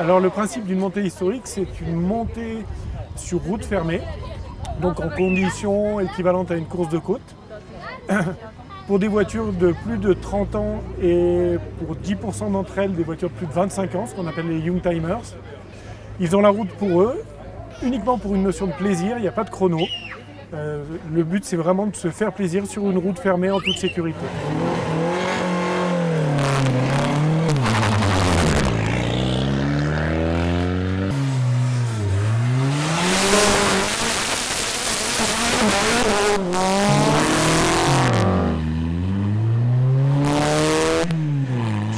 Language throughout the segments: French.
Alors le principe d'une montée historique, c'est une montée sur route fermée, donc en conditions équivalentes à une course de côte. Pour des voitures de plus de 30 ans et pour 10% d'entre elles, des voitures de plus de 25 ans, ce qu'on appelle les Youngtimers. Ils ont la route pour eux, uniquement pour une notion de plaisir, il n'y a pas de chrono. Le but, c'est vraiment de se faire plaisir sur une route fermée en toute sécurité.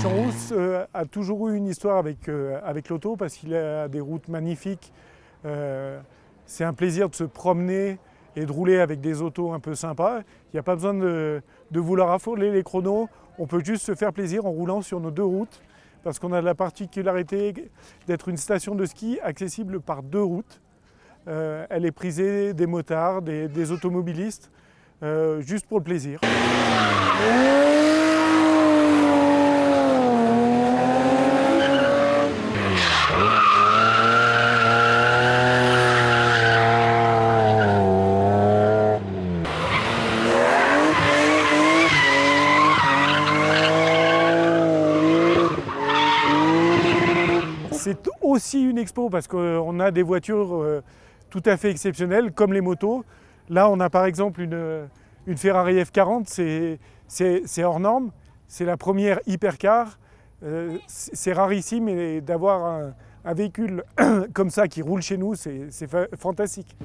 Champs-Rousse a toujours eu une histoire avec l'auto parce qu'il a des routes magnifiques. C'est un plaisir de se promener et de rouler avec des autos un peu sympas. Il n'y a pas besoin de vouloir affoler les chronos. On peut juste se faire plaisir en roulant sur nos deux routes parce qu'on a la particularité d'être une station de ski accessible par deux routes. Elle est prisée des motards, des automobilistes, juste pour le plaisir. C'est aussi une expo parce qu'on a des voitures tout à fait exceptionnelles comme les motos. Là on a par exemple une Ferrari F40, c'est hors norme, c'est la première hypercar. C'est rarissime et d'avoir un véhicule comme ça qui roule chez nous, c'est fantastique.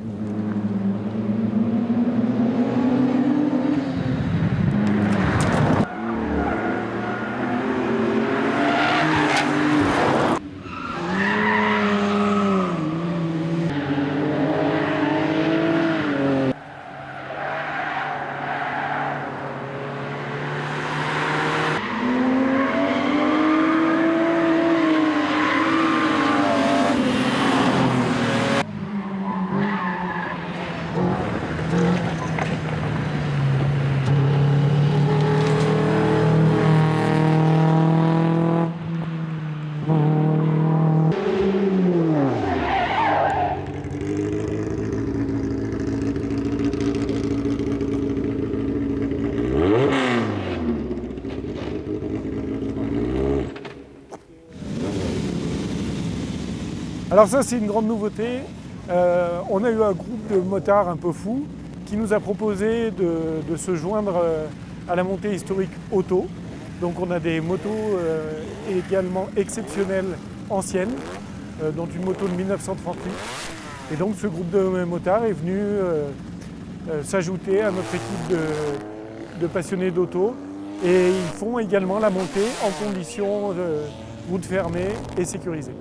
Alors ça c'est une grande nouveauté. On a eu un groupe de motards un peu fou qui nous a proposé de se joindre à la montée historique auto. Donc on a des motos également exceptionnelles anciennes, dont une moto de 1938. Et donc ce groupe de motards est venu s'ajouter à notre équipe de passionnés d'auto. Et ils font également la montée en conditions de route fermée et sécurisée.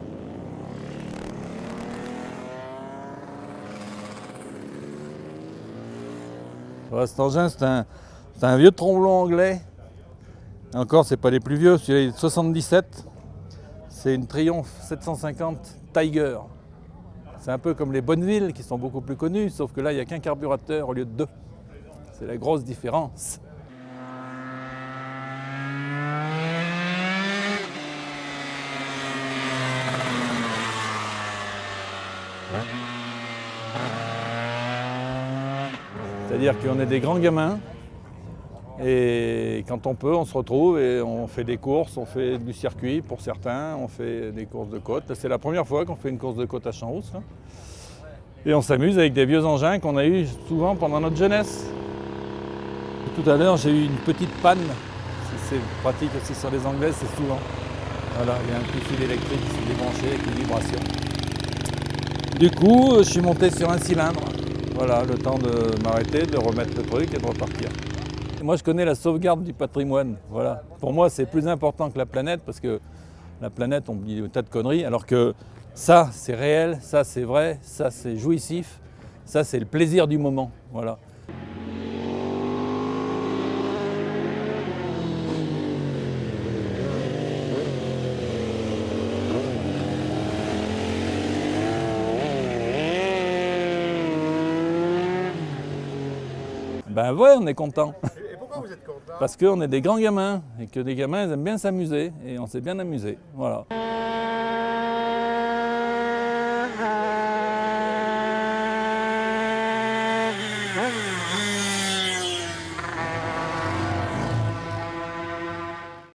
Voilà, cet engin, c'est un vieux tromblon anglais. Et encore, c'est pas les plus vieux, celui-là il est de 77. C'est une Triumph 750 Tiger. C'est un peu comme les Bonneville qui sont beaucoup plus connus, sauf que là, il n'y a qu'un carburateur au lieu de deux. C'est la grosse différence. C'est-à-dire qu'on est des grands gamins et quand on peut, on se retrouve et on fait des courses, on fait du circuit pour certains, on fait des courses de côte. C'est la première fois qu'on fait une course de côte à Champs-Rousse. Et on s'amuse avec des vieux engins qu'on a eu souvent pendant notre jeunesse. Tout à l'heure, j'ai eu une petite panne. C'est pratique aussi sur les Anglaises, c'est souvent. Voilà, il y a un petit fil électrique qui s'est débranché avec une vibration. Du coup, je suis monté sur un cylindre. Voilà, le temps de m'arrêter, de remettre le truc et de repartir. Moi, je connais la sauvegarde du patrimoine. Voilà. Pour moi, c'est plus important que la planète parce que la planète, on dit des tas de conneries, alors que ça, c'est réel, ça, c'est vrai, ça, c'est jouissif, ça, c'est le plaisir du moment. Voilà. Ben ouais, on est content. Et pourquoi vous êtes content? Parce qu'on est des grands gamins et que les gamins ils aiment bien s'amuser et on s'est bien amusé. Voilà.